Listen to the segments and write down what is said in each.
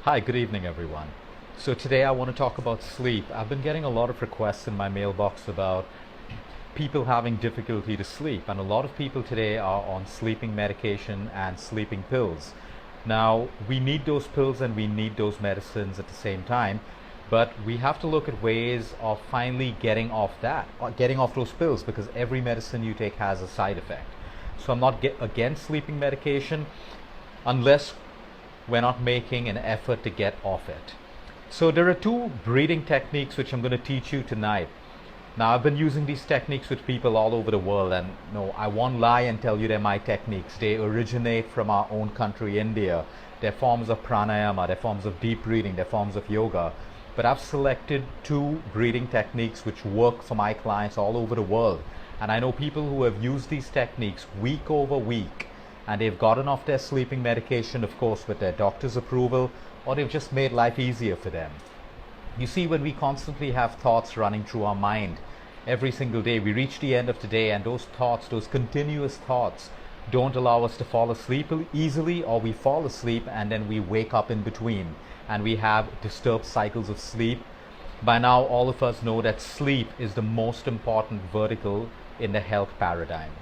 Hi, good evening, everyone. So today I want to talk about sleep. I've been getting a lot of requests in my mailbox about people having difficulty to sleep, and a lot of people today are on sleeping medication and sleeping pills. Now, we need those pills and we need those medicines at the same time, but we have to look at ways of finally getting off getting off those pills, because every medicine you take has a side effect. So I'm not against sleeping medication unless we're not making an effort to get off it. So there are two breathing techniques which I'm going to teach you tonight. Now, I've been using these techniques with people all over the world, and no, I won't lie and tell you they're my techniques. They originate from our own country, India. They're forms of pranayama, they're forms of deep breathing, they're forms of yoga. But I've selected two breathing techniques which work for my clients all over the world. And I know people who have used these techniques week over week, and they've gotten off their sleeping medication, of course, with their doctor's approval, or they've just made life easier for them. You see, when we constantly have thoughts running through our mind every single day, we reach the end of the day, and those thoughts, those continuous thoughts, don't allow us to fall asleep easily, or we fall asleep and then we wake up in between and we have disturbed cycles of sleep. By now, all of us know that sleep is the most important vertical in the health paradigm.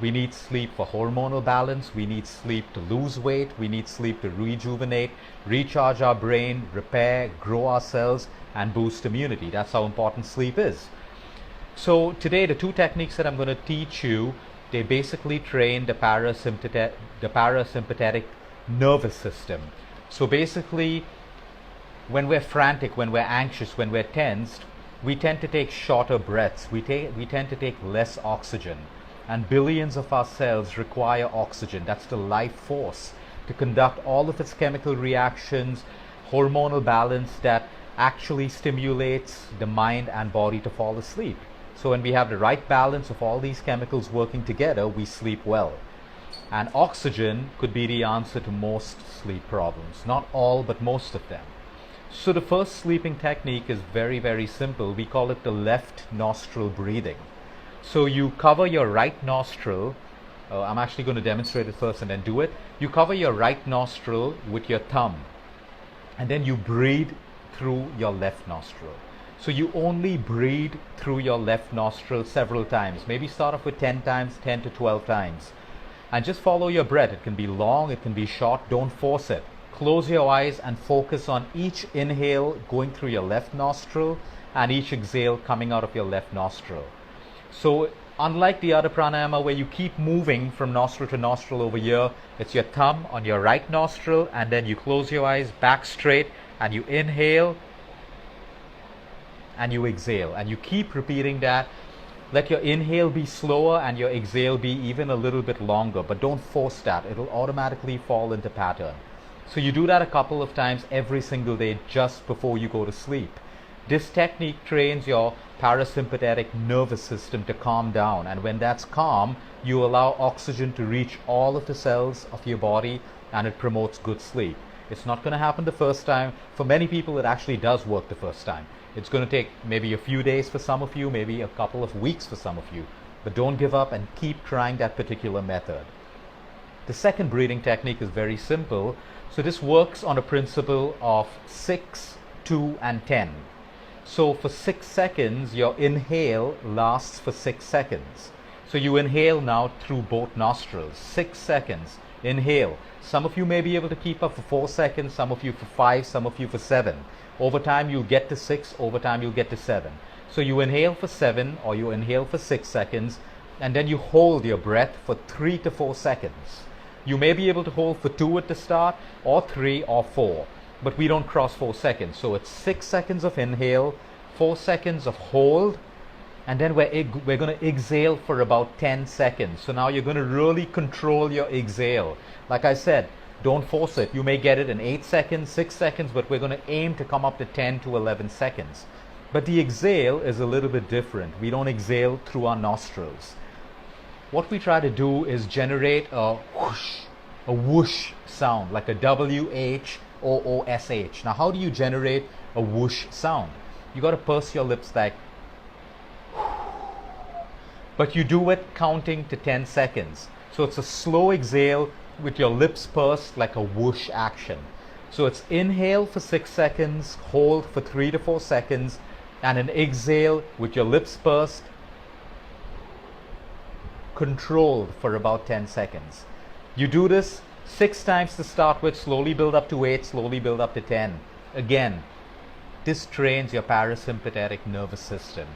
We need sleep for hormonal balance, we need sleep to lose weight, we need sleep to rejuvenate, recharge our brain, repair, grow our cells, and boost immunity. That's how important sleep is. So today, the two techniques that I'm going to teach you, they basically train the parasympathetic nervous system. So basically, when we're frantic, when we're anxious, when we're tensed, we tend to take shorter breaths, we tend to take less oxygen. And billions of our cells require oxygen. That's the life force to conduct all of its chemical reactions, hormonal balance that actually stimulates the mind and body to fall asleep. So when we have the right balance of all these chemicals working together, we sleep well. And oxygen could be the answer to most sleep problems. Not all, but most of them. So the first sleeping technique is very, very simple. We call it the left nostril breathing. So you cover your right nostril. I'm actually going to demonstrate it first and then do it. You cover your right nostril with your thumb, and then you breathe through your left nostril. So you only breathe through your left nostril several times. Maybe start off with 10 times, 10 to 12 times. And just follow your breath. It can be long, it can be short. Don't force it. Close your eyes and focus on each inhale going through your left nostril and each exhale coming out of your left nostril. So unlike the other pranayama where you keep moving from nostril to nostril over here, it's your thumb on your right nostril, and then you close your eyes back straight and you inhale and you exhale, and you keep repeating that. Let your inhale be slower and your exhale be even a little bit longer, but don't force that. It'll automatically fall into pattern. So you do that a couple of times every single day just before you go to sleep. This technique trains your parasympathetic nervous system to calm down, and when that's calm, you allow oxygen to reach all of the cells of your body, and it promotes good sleep. It's not going to happen the first time. For many people, it actually does work the first time. It's going to take maybe a few days for some of you, maybe a couple of weeks for some of you, but don't give up and keep trying that particular method. The second breathing technique is very simple. So this works on a principle of 6, 2, and 10. So for 6 seconds, your inhale lasts for 6 seconds. So you inhale now through both nostrils. 6 seconds. Inhale. Some of you may be able to keep up for 4 seconds, some of you for 5, some of you for 7. Over time you'll get to 6, over time you'll get to 7. So you inhale for 7 or you inhale for 6 seconds, and then you hold your breath for 3 to 4 seconds. You may be able to hold for 2 at the start, or 3 or 4. But we don't cross 4 seconds. So it's 6 seconds of inhale, 4 seconds of hold, and then we're going to exhale for about 10 seconds. So now you're going to really control your exhale. Like I said, don't force it. You may get it in 8 seconds, 6 seconds, but we're going to aim to come up to 10 to 11 seconds. But the exhale is a little bit different. We don't exhale through our nostrils. What we try to do is generate a whoosh sound, like a W-H-O-O-S-H. Now, how do you generate a whoosh sound? You got to purse your lips like, but you do it counting to 10 seconds. So it's a slow exhale with your lips pursed, like a whoosh action. So it's inhale for 6 seconds, hold for 3 to 4 seconds, and an exhale with your lips pursed, controlled for about 10 seconds. You do this 6 times to start with, slowly build up to 8, slowly build up to 10. Again, this trains your parasympathetic nervous system.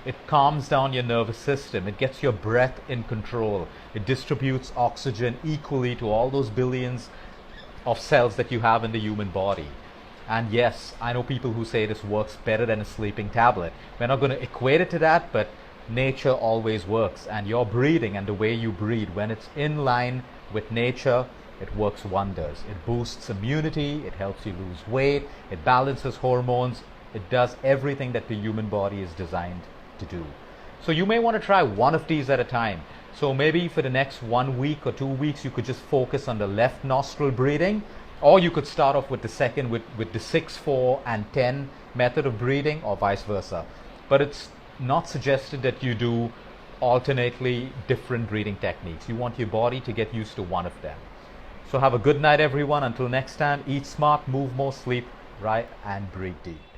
It calms down your nervous system. It gets your breath in control. It distributes oxygen equally to all those billions of cells that you have in the human body. And yes, I know people who say this works better than a sleeping tablet. We're not going to equate it to that, but nature always works. And your breathing and the way you breathe, when it's in line with nature, it works wonders. It boosts immunity, it helps you lose weight, it balances hormones, it does everything that the human body is designed to do. So you may want to try one of these at a time. So maybe for the next 1 week or 2 weeks, you could just focus on the left nostril breathing, or you could start off with the second with the 6, 4, and 10 method of breathing, or vice versa. But it's not suggested that you do alternately different breathing techniques. You want your body to get used to one of them. So have a good night, everyone. Until next time, eat smart, move more, sleep right, and breathe deep.